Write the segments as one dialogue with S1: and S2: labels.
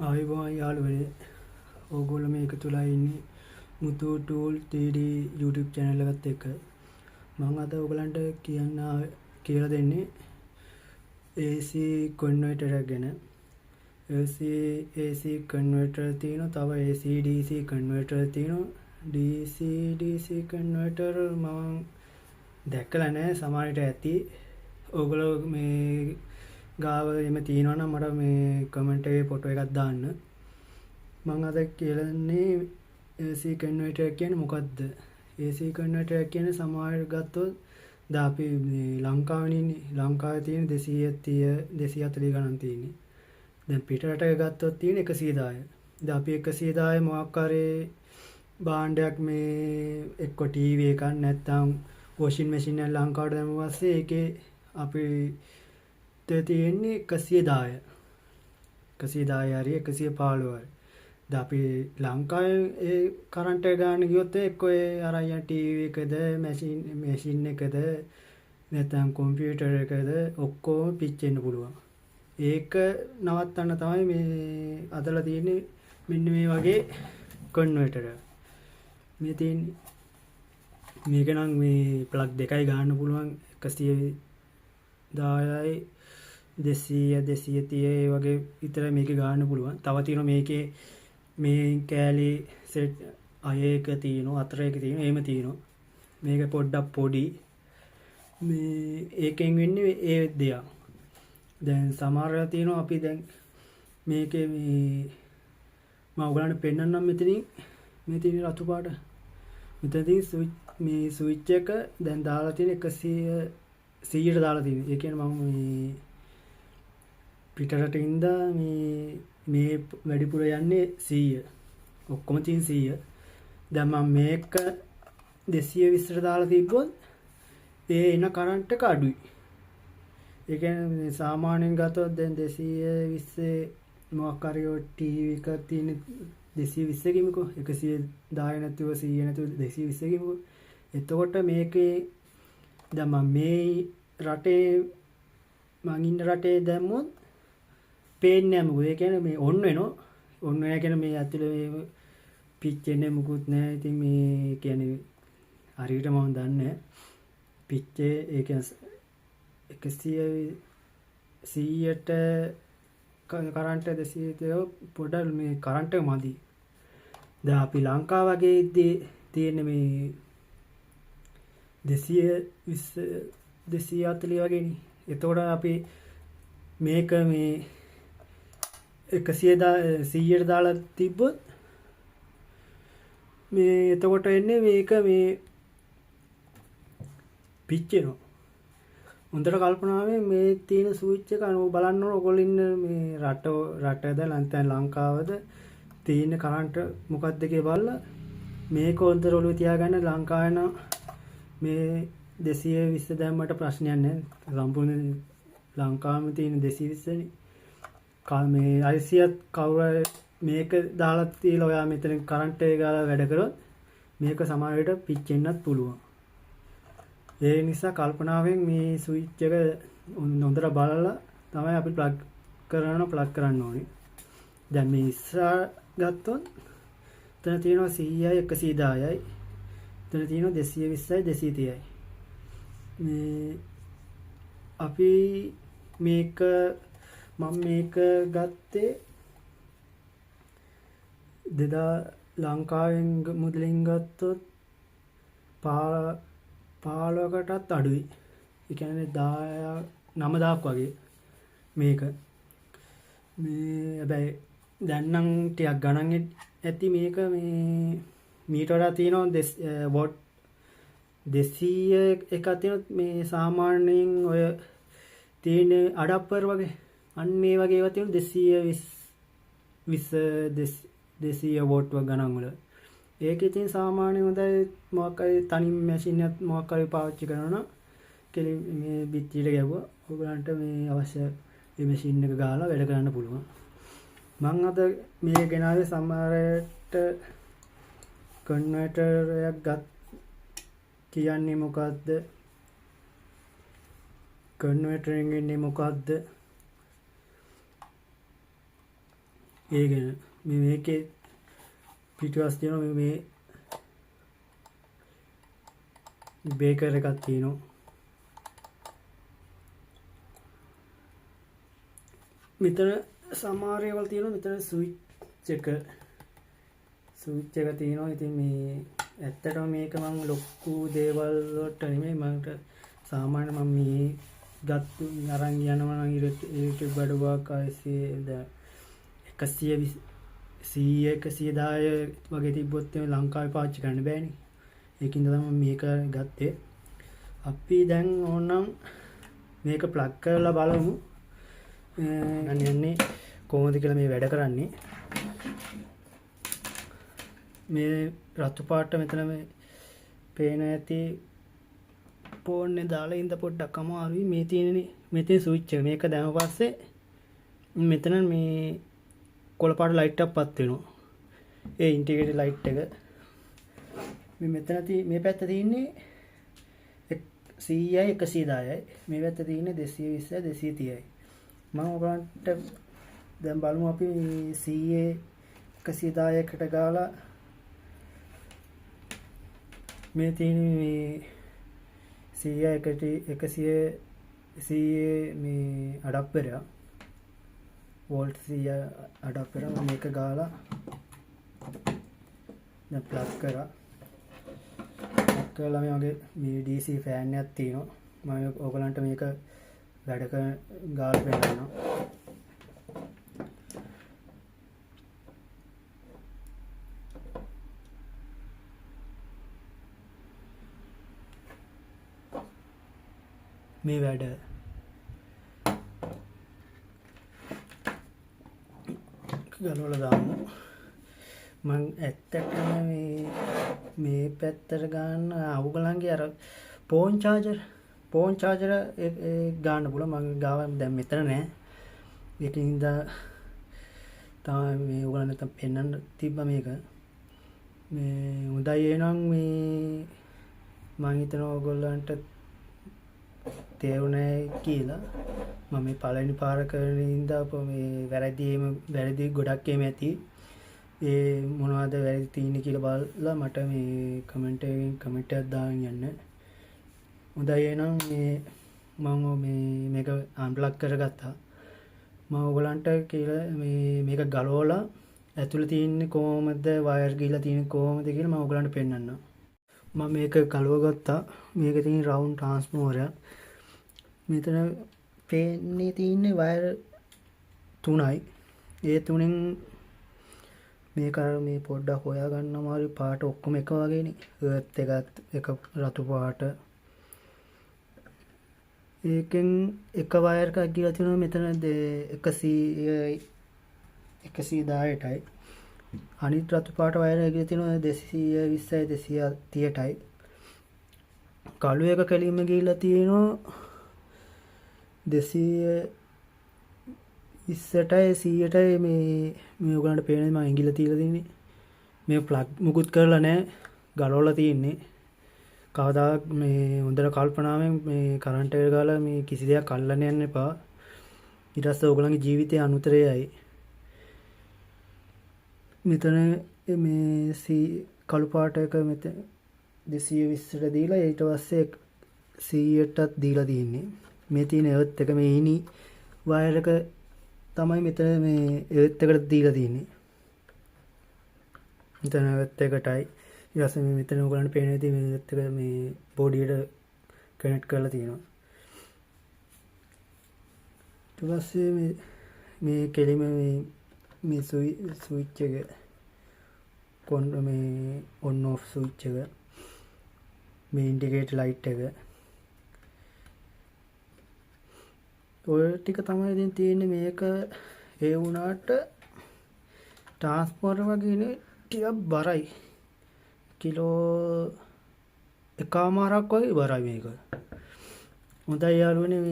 S1: ආයුබෝවන් යාළුවනේ ඕගොල්ලෝ මේක තුලා ඉන්නේ මුතු ටූල් 3D YouTube channel එකත් එක්ක මම අද ඔයගලන්ට කියලා දෙන්නේ AC converter එක ගැන AC converter තියෙනවා තව AC DC converter තියෙනවා DC DC converter මම දැක්කලා නැහැ සමහරට ඇති ඕගොල්ලෝ මේ ගාව එම තියෙනවා නම් මට මේ කමෙන්ට් එකේ ෆොටෝ එකක් දාන්න මම අද කියන්නේ AC converter කියන්නේ මොකද්ද AC converter කියන්නේ සමහරට ගත්තොත් දැන් අපි මේ ලංකාවේ ඉන්නේ ලංකාවේ තියෙන 230 240 ගණන් තියෙන්නේ දැන් පිටරටක ගත්තොත් තියෙන 110 දැන් අපි 110 මොකක් හරි භාණ්ඩයක් මේ එක්ක ටීවී එකක් නැත්නම් වොෂින් මැෂින් එක ලංකාවට දැම්ම පස්සේ ඒකේ අපි තියෙන්නේ 110 110 හරි 115 හරි දැන් අපි ලංකාවේ ඒ කරන්ට් එක ගන්න ගියොත් එක්ක ඒ අරයන් ටීවී එකද මැෂින් එකද නැත්නම් කම්පියුටර් එකද ඔක්කොම පිච්චෙන්න පුළුවන් ඒක නවත්තන්න තමයි මේ අදලා තියෙන්නේ මෙන්න මේ වගේ කන්වර්ටර් මේ තියෙන්නේ මේක නම් මේ ප්ලග් දෙකයි ගන්න පුළුවන් 110යි 200 230 ඒ වගේ විතර මේක ගන්න පුළුවන්. තව තියෙනවා මේකේ මේ කෑලි සෙට් අයක තියෙනවා අතර එක තියෙනවා එහෙම තියෙනවා. මේක පොඩ්ඩක් පොඩි. මේ ඒකෙන් වෙන්නේ ඒ දෙයක්. දැන් සමහරව තියෙනවා අපි දැන් මේකේ මේ මම ඔයගලන්ට පෙන්නන්නම් මෙතනින් මේ තියෙන රතු පාට. මෙතනදී මේ ස්විච් එක දැන් දාලා තියෙන 100ට දාලා තියෙනවා. ඒ කියන්නේ මම මේ පිටරට ඉඳලා මේ වැඩිපුර යන්නේ 100. ඔක්කොම තියෙන 100. දැන් මම මේක 220ට දාලා තිබ්බොත් ඒ එන කරන්ට් එක අඩුයි. ඒ කියන්නේ සාමාන්‍යයෙන් ගත්තොත් දැන් 220 මොකක් හරි ටීවී එකක් තියෙන 220 කිමුකෝ 110 නැතුව 100 නැතුව 220 කිමුකෝ. එතකොට මේකේ දැන් මම මේ රටේ මං ඉන්න රටේ දැම්මොත් පේන්නේ නැහැ මොකද ඒ කියන්නේ මේ ඔන් වෙනවා ඔන් වෙනවා කියන්නේ මේ ඇතුලේ මේ පිච්චෙන්නේ මොකුත් නැහැ ඉතින් මේ කියන්නේ හරියට මම දන්නේ නැහැ පිච්චේ ඒ කියන්නේ 100ට කරන්ට් 200 පොඩ්ඩක් මේ කරන්ට් එක මදි දැන් අපි ලංකාව වගේ තියෙන මේ 220 240 වගේනේ එතකොට අපි මේක මේ 100ට දාලා තිබ්බොත් මේ එතකොට එන්නේ මේක මේ පිච්චෙනවා. හොඳට කල්පනාවෙන් මේ තියෙන ස්විච් එක අනුව බලන්න ඕන ඔයගොල්ලෝ ඉන්න මේ රටද නැත්නම් ලංකාවද තියෙන කරන්ට් මොකක්ද කියලා බලලා මේක හොඳට ඔළුවේ තියාගන්න ලංකාවේ නම් මේ 220 දැම්මට ප්‍රශ්නයක් නැහැ. සම්පූර්ණ ලංකාවෙම තියෙන 220 නේ. මේ ICත් කවුරු මේක දාලා තියලා ඔයා මෙතන කරන්ට් එක ගාලා වැඩ කරොත් මේක සමහර විට පිච්චෙන්නත් පුළුවන්. ඒ නිසා කල්පනාවෙන් මේ ස්විච් එක හොඳට බලලා තමයි අපි ප්ලග් කරන්න ඕනේ. දැන් මේ ඉස්සර ගත්තොත් එතන තියෙනවා 100යි 110යි. එතන තියෙනවා 220යි 230යි. මේ අපි මේක මම මේක ගත්තේ ලංකාවෙන් මුදලින් ගත්තොත් 15කටත් අඩුයි. ඒ කියන්නේ 9000ක් වගේ මේක. මේ හැබැයි දැන් නම් ටිකක් ගණන් ඇති මේක මේ මීට වඩා තියෙනවා වොට් 200 එකක් තියෙනවා මේ සාමාන්‍යයෙන් ඔය තියෙන අඩප්පර් වගේ අන්න ඒ වගේ ඒවා තියෙනවා 200 වෝට් වගේ ගණන් වල. ඒකේ තියෙන සාමාන්‍ය හොඳයි මොකක් හරි තනි මැෂින් එකක් මොකක් හරි පාවිච්චි කරනවා නම් මේ බිත්තියට ගැවුවා ඔයගලන්ට මේ අවශ්‍ය මේ මැෂින් එක ගාලා වැඩ කරන්න පුළුවන්. මම අද මේක ගෙනාවේ සමහරට කන්වර්ටර් එකක් කියන්නේ මොකද්ද කන්වර්ටර් එකෙන් ඉන්නේ මොකද්ද ඒ ගැන මේකේ පිටිපස්ස තියෙනවා මේ බේකර් එකක් තියෙනවා. මෙතන සමහර ඒවාල් තියෙනවා. මෙතන ස්විච් එක තියෙනවා. ඉතින් මේ ඇත්තටම මේක මම ලොකු දේවල් වලට නෙමෙයි මට සාමාන්‍ය මම මේ ගත්තු අරන් යනවා නම් ඉලෙක්ට්‍රික් බඩුවක් ආයිසේ 120 110 වගේ තිබ්බොත් ලංකාවේ පාවිච්චි කරන්න බෑනේ. ඒකින්ද තමයි මේක ගත්තේ. අපි දැන් ඕනනම් මේක ප්ලග් කරලා බලමු. යන්නේ කොහොමද කියලා මේ වැඩ කරන්නේ. මේ රතු පාට මෙතන මේ පේන ඇති ෆෝන් එක දාලා ඉඳ පොඩ්ඩක් අමාරුයි. මේ තියෙන්නේ මෙතන ස්විච් එක. මේක දැම්ම පස්සේ මෙතන මේ කොළ පාට ලයිට් එකක් පත් වෙනවා. ඒ ඉන්ටිග්‍රේටඩ් ලයිට් එක. මේ මෙතන මේ පැත්ත තියෙන්නේ 100යි 110යි. මේ පැත්ත තියෙන්නේ 220යි 230යි. මම ඔයගලන්ට දැන් බලමු අපි 100 110කට ගාලා මේ තියෙන්නේ මේ 100 මේ අඩප්ටරයක් වෝල්ට් 100 අඩප්ටරයක් මේක ගාලා දැන් ප්ලග් කරා. කළා මේ වගේ මේ DC ෆෑන් එකක් තියෙනවා. මම ඔයගලන්ට මේක වැඩ කරන ගාලා පෙන්නනවා. මේ වැඩ ගලවලා දාමු. මම ඇත්තටම මේ පැත්තට ගන්න අවුගලන්ගේ අර ෆෝන් චාර්ජර් ගන්න පුළුවන්. මම ගාව දැන් මෙතන නෑ. ඒකින්ද තමයි මේ ඔයගලන්ට නැත්තම් පෙන්නන්න තිබ්බා මේක. මේ හොඳයි එහෙනම් මේ මම හිතනවා ඔයගලන්ට තේරුණයි කියලා. මම මේ පළවෙනි පාර කරන ඉඳලා මේ වැරදි ගොඩක් එහෙම ඇති. ඒ මොනවද වැරදි තියෙන්නේ කියලා බලලා මට මේ කමෙන්ට් එකක් දාන්න යන්න. හොඳයි එහෙනම් මම මේක අන්ප්ලග් කරගත්තා. මම ඔයගලන්ට කියලා මේක ගලවලා ඇතුළේ තියෙන්නේ කොහොමද වයර් ගිහලා තියෙන්නේ කොහොමද කියලා මම ඔයගලන්ට පෙන්නන්නම්. මම මේක ගලවගත්තා. මේක තියෙන රවුන්ඩ් ට්‍රාන්ස්ෆෝමරයක්. මෙතන පේන්නේ තියෙන්නේ වයර් 3යි. ඒ තුනෙන් මේක මේ පොඩ්ඩක් හොයා ගන්න අමාරුයි. පාට ඔක්කොම එක වගේනේ. එර්ත් එක රතු පාට. ඒකෙන් එක වයර් එකක් ගිහලා තියෙනවා මෙතන 110ටයි. අනිත් රතු පාට වයර් එක ගිහලා තියෙනවා 220යි 230ටයි. කළු එක කෙලින්ම ගිහලා තියෙනවා 220ටයි 100ටයි. මේ ඔයගලන්ට පේන්නේ මම ඇඟිල්ල තියලා තියෙන්නේ. මේ ප්ලග් මුකුත් කරලා නැහැ. ගලවලා තියෙන්නේ. කවදාවත් මේ හොඳට කල්පනාවෙන් මේ කරන්ට් එක ගාලා මේ කිසි දෙයක් අල්ලන්න යන්න එපා. ඊට පස්සේ ඔයගලන්ගේ ජීවිතේ අනුතරයයි. මෙතන මේ කළු පාට එක මෙතන 220ට දීලා ඊට පස්සේ 100ටත් දීලා තියෙන්නේ. මේ තියෙන එර්ත් එක මේ ඉනි වයර් එක තමයි මෙතන මේ එර්ත් එකට දීලා තියෙන්නේ. මෙතන එර්ත් එකටයි. ඊට පස්සේ මේ මෙතන ඔයගලන්ට පේන විදිහේ මේ එර්ත් එක මේ බෝඩියට කනෙක්ට් කරලා තියෙනවා. ඊට පස්සේ මේ කෙලිම මේ ස්විච් එක මේ ඔන් ඔෆ් ස්විච් එක මේ ඉන්ඩිකේටර් ලයිට් එක ඔය ටික තමයි ඉතින් තියෙන්නේ. මේක ඒ වුණාට ට්‍රාන්ස්ෆෝමර් වගේ ටිකක් බරයි. කිලෝ 1.5ක් වගේ බරයි මේක. හොඳයි යාළුවනේ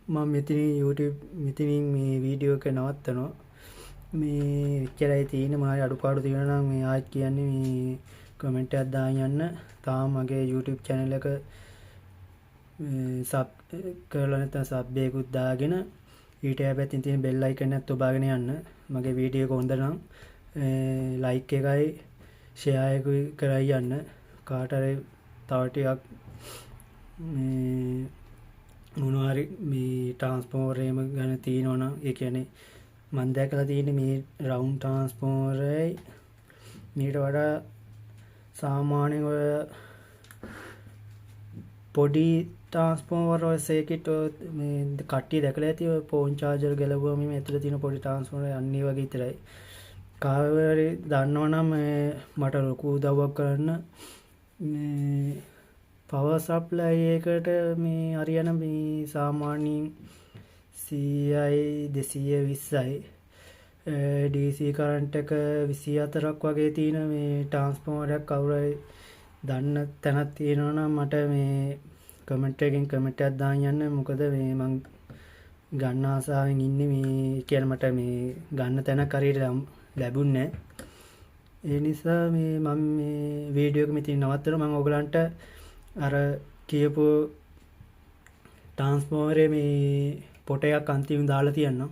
S1: මම මෙතනින් මේ වීඩියෝ එක නවත්තනවා. මේ එච්චරයි තියෙන්නේ. මායි අඩුපාඩු තියෙනවා නම් මේ ආයෙත් කියන්නේ මේ කමෙන්ට් එකක් දාන්න යන්න. තාම මගේ YouTube channel එක සබ් කරලා නැත්නම් සබ් එකකුත් දාගෙන ඊට පැත්තෙන් තියෙන බෙල් අයිකන් එකත් ඔබාගෙන යන්න. මගේ වීඩියෝ එක හොඳ නම් ලයික් එකයි ෂෙයා එකයි කරයි යන්න. කාට හරි තව ටිකක් මොනවා හරි මේ ට්‍රාන්ස්ෆෝමර් එහෙම ගැන තියෙනවා නම් ඒ කියන්නේ මම දැකලා තියෙන්නේ මේ රවුන්ඩ් ට්‍රාන්ස්ෆෝමරයි මීට වඩා සාමාන්‍යයෙන් ඔය පොඩි ට්‍රාන්ස්ෆෝමර් ඔය සර්කිට් මේ කට්ටිය දැකලා ඇති ඔය ෆෝන් චාර්ජර් ගැලවුවම මේ ඇතුලේ තියෙන පොඩි ට්‍රාන්ස්ෆෝමර් අන්නේ වගේ විතරයි. කාවරි දන්නවනම් මට ලොකු උදව්වක් කරන්න මේ පවර් සප්ලයි එකට මේ හරියන මේ සාමාන්‍යයෙන් 100යි 220යි DC කරන්ට් එක 24ක් වගේ තියෙන මේ ට්‍රාන්ස්ෆෝමර් එකක් කවුරුයි දන්න තැනක් තියෙනවා නම් මට මේ කමෙන්ට් එකකින් කමෙන්ට් එකක් දාන්න යන්න. මොකද මේ මං ගන්න ආසාවෙන් ඉන්නේ මේ කියන්නේ මට මේ ගන්න තැනක් හරියට ලැබුණේ නැහැ. ඒ නිසා මේ මම මේ වීඩියෝ එක මෙතන නවත්තනවා. මම ඔයගලන්ට අර කියපු ට්‍රාන්ස්ෆෝමරේ මේ පොටයක් අන්තිම දාලා තියන්නම්.